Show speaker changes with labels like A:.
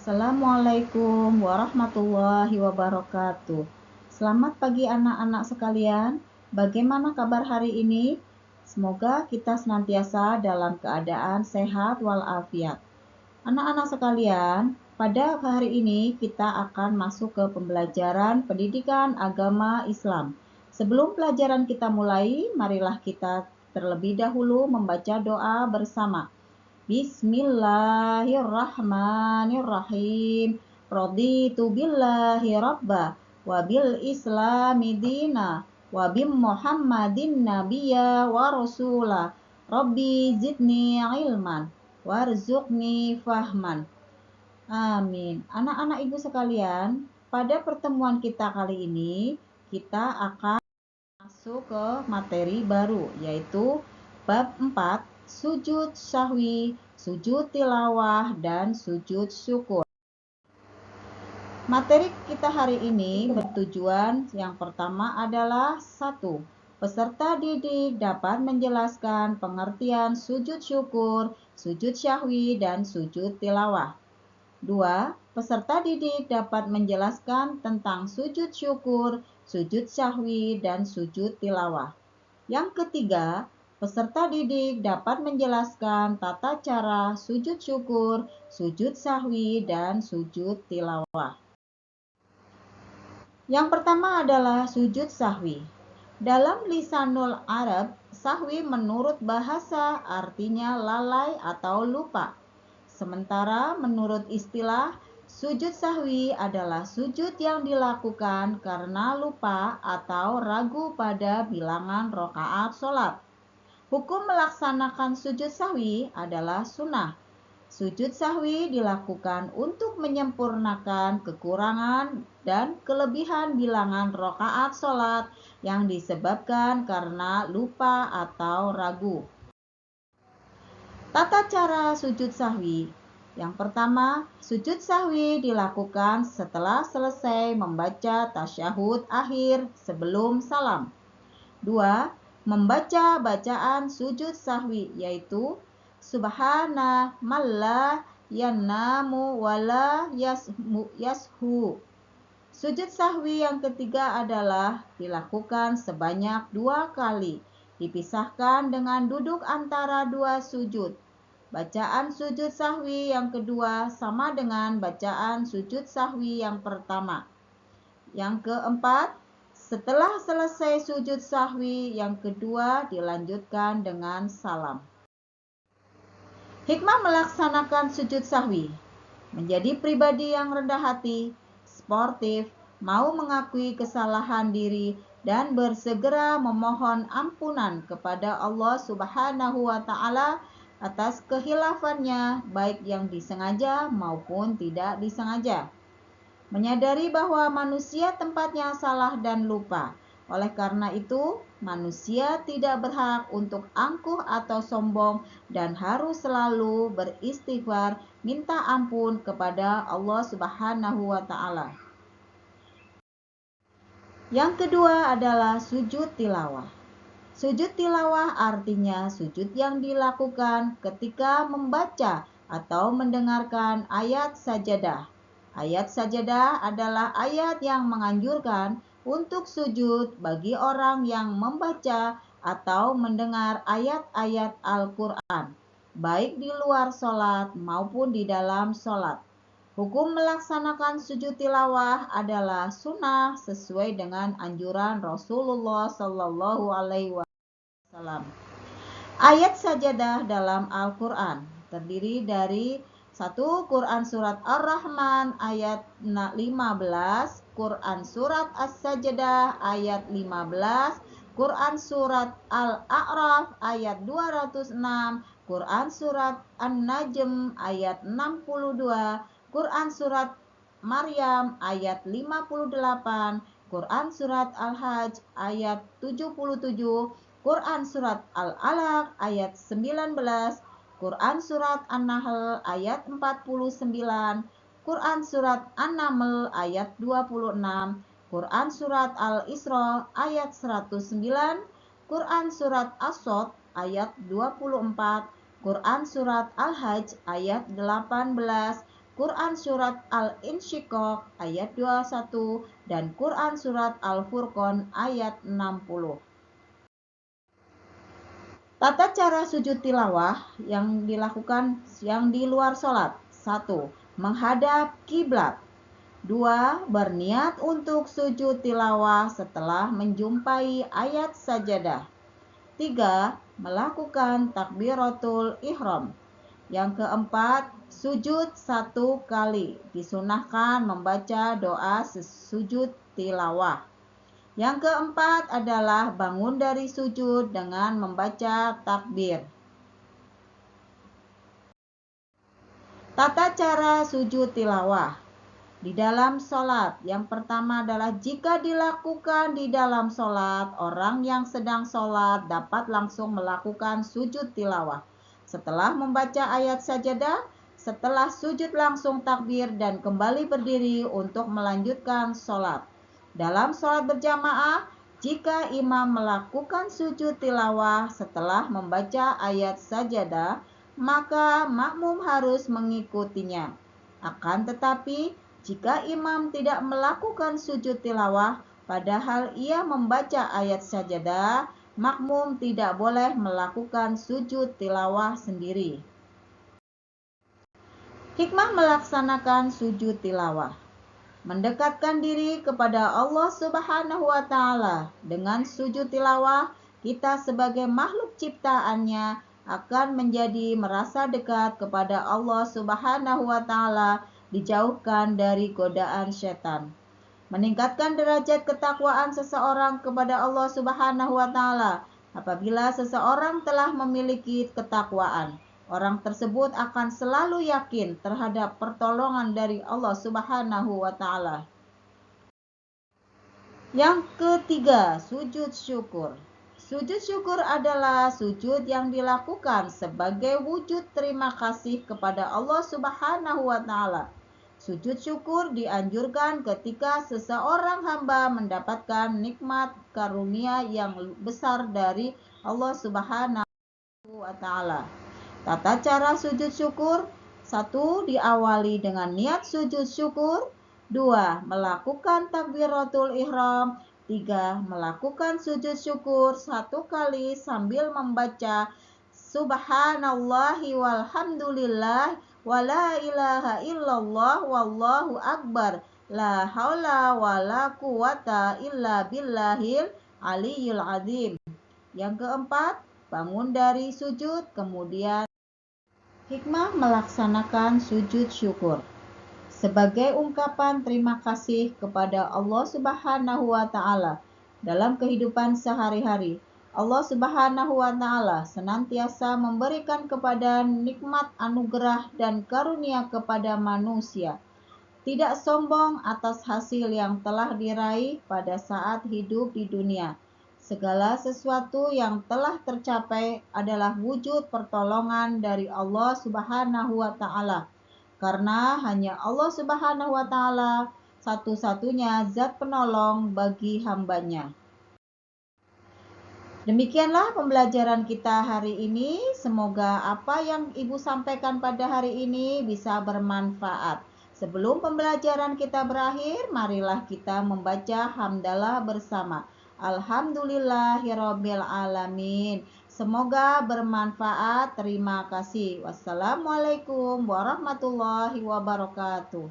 A: Assalamualaikum warahmatullahi wabarakatuh. Selamat pagi anak-anak sekalian. Bagaimana kabar hari ini? Semoga kita senantiasa dalam keadaan sehat walafiat. Anak-anak sekalian, pada hari ini kita akan masuk ke pembelajaran pendidikan agama Islam. Sebelum pelajaran kita mulai, marilah kita terlebih dahulu membaca doa bersama. Bismillahirrahmanirrahim. Raditu billahi rabba wa bil islami dina wa bim muhammadin nabiyya wa rasula. Rabbi zidni ilman warzuqni fahman. Amin. Anak-anak ibu sekalian, pada pertemuan kita kali ini kita akan masuk ke materi baru, yaitu bab 4, sujud sahwi, sujud tilawah, dan sujud syukur. Materi kita hari ini bertujuan yang pertama adalah 1. Peserta didik dapat menjelaskan pengertian sujud syukur, sujud syahwi, dan sujud tilawah. 2. Peserta didik dapat menjelaskan tentang sujud syukur, sujud syahwi, dan sujud tilawah. Yang ketiga, peserta didik dapat menjelaskan tata cara sujud syukur, sujud syahwi, dan sujud tilawah. Yang pertama adalah sujud syahwi. Dalam lisanul Arab, sahwi menurut bahasa artinya lalai atau lupa. Sementara menurut istilah, sujud sahwi adalah sujud yang dilakukan karena lupa atau ragu pada bilangan rakaat sholat. Hukum melaksanakan sujud sahwi adalah sunnah. Sujud sahwi dilakukan untuk menyempurnakan kekurangan dan kelebihan bilangan rakaat sholat yang disebabkan karena lupa atau ragu. Tata cara sujud sahwi. Yang pertama, sujud sahwi dilakukan setelah selesai membaca tasyahud akhir sebelum salam. 2. Membaca bacaan sujud sahwi, yaitu Subhana malla yannamu wala yashu. Sujud sahwi yang ketiga adalah dilakukan sebanyak 2 kali, dipisahkan dengan duduk antara 2 sujud. Bacaan sujud sahwi yang kedua sama dengan bacaan sujud sahwi yang pertama. Yang keempat, setelah selesai sujud sahwi yang kedua dilanjutkan dengan salam. Hikmah melaksanakan sujud sahwi. Menjadi pribadi yang rendah hati, sportif, mau mengakui kesalahan diri, dan bersegera memohon ampunan kepada Allah Subhanahu wa Ta'ala atas kehilafannya, baik yang disengaja maupun tidak disengaja. Menyadari bahwa manusia tempatnya salah dan lupa. Oleh karena itu, manusia tidak berhak untuk angkuh atau sombong dan harus selalu beristighfar, minta ampun kepada Allah Subhanahu wa Ta'ala. Yang kedua adalah sujud tilawah. Sujud tilawah artinya sujud yang dilakukan ketika membaca atau mendengarkan ayat sajadah. Ayat sajadah adalah ayat yang menganjurkan untuk sujud bagi orang yang membaca atau mendengar ayat-ayat Al-Quran, baik di luar sholat maupun di dalam sholat. Hukum melaksanakan sujud tilawah adalah sunnah sesuai dengan anjuran Rasulullah Shallallahu Alaihi Wasallam. Ayat sajadah dalam Al-Quran terdiri dari 1. Quran Surat Ar-Rahman ayat 15, Quran Surat As-Sajdah ayat 15, Quran Surat Al-A'raf ayat 206, Quran Surat An-Najm ayat 62, Quran Surat Maryam ayat 58, Quran Surat Al-Hajj ayat 77, Quran Surat Al-Alaq ayat 19, Quran Surat An-Nahl ayat 49, Quran Surat An-Naml ayat 26, Quran Surat Al-Isra ayat 109, Quran Surat As-Sod ayat 24, Quran Surat Al-Hajj ayat 18, Quran Surat Al-Insyiqaq ayat 21 dan Quran Surat Al-Furqan ayat 60. Tata cara sujud tilawah yang dilakukan yang di luar sholat. 1. Menghadap kiblat. 2. Berniat untuk sujud tilawah setelah menjumpai ayat sajadah. 3. Melakukan takbiratul ihram. Yang keempat, sujud 1 kali. Disunahkan membaca doa sujud tilawah. Yang keempat adalah bangun dari sujud dengan membaca takbir. Tata cara sujud tilawah di dalam sholat. Yang pertama adalah jika dilakukan di dalam sholat, orang yang sedang sholat dapat langsung melakukan sujud tilawah. Setelah membaca ayat sajadah, setelah sujud langsung takbir dan kembali berdiri untuk melanjutkan sholat. Dalam sholat berjamaah, jika imam melakukan sujud tilawah setelah membaca ayat sajadah, maka makmum harus mengikutinya. Akan tetapi, jika imam tidak melakukan sujud tilawah, padahal ia membaca ayat sajadah, makmum tidak boleh melakukan sujud tilawah sendiri. Hikmah melaksanakan sujud tilawah. Mendekatkan diri kepada Allah Subhanahu wa Ta'ala. Dengan sujud tilawah, kita sebagai makhluk ciptaannya akan menjadi merasa dekat kepada Allah Subhanahu wa Ta'ala, dijauhkan dari godaan setan. Meningkatkan derajat ketakwaan seseorang kepada Allah Subhanahu wa Ta'ala. Apabila seseorang telah memiliki ketakwaan, orang tersebut akan selalu yakin terhadap pertolongan dari Allah Subhanahu wa Ta'ala. Yang ketiga, sujud syukur. Sujud syukur adalah sujud yang dilakukan sebagai wujud terima kasih kepada Allah Subhanahu wa Ta'ala. Sujud syukur dianjurkan ketika seseorang hamba mendapatkan nikmat karunia yang besar dari Allah Subhanahu wa Ta'ala. Tata cara sujud syukur. 1. Diawali dengan niat sujud syukur. 2. Melakukan takbiratul ihram. 3. Melakukan sujud syukur 1 kali sambil membaca Subhanallahi walhamdulillah wa la ilaha illallah wallahu akbar la haula wa la quwata illa billahil aliyil azim. Yang keempat, bangun dari sujud. Kemudian hikmah melaksanakan sujud syukur sebagai ungkapan terima kasih kepada Allah Subhanahu wa Ta'ala dalam kehidupan sehari-hari. Allah Subhanahu wa Ta'ala senantiasa memberikan kepada nikmat, anugerah, dan karunia kepada manusia. Tidak sombong atas hasil yang telah diraih pada saat hidup di dunia. Segala sesuatu yang telah tercapai adalah wujud pertolongan dari Allah Subhanahu wa Ta'ala. Karena hanya Allah Subhanahu wa Ta'ala satu-satunya zat penolong bagi hambanya. Demikianlah pembelajaran kita hari ini. Semoga apa yang Ibu sampaikan pada hari ini bisa bermanfaat. Sebelum pembelajaran kita berakhir, marilah kita membaca hamdalah bersama. Alhamdulillahirabbil alamin. Semoga bermanfaat. Terima kasih. Wassalamualaikum warahmatullahi wabarakatuh.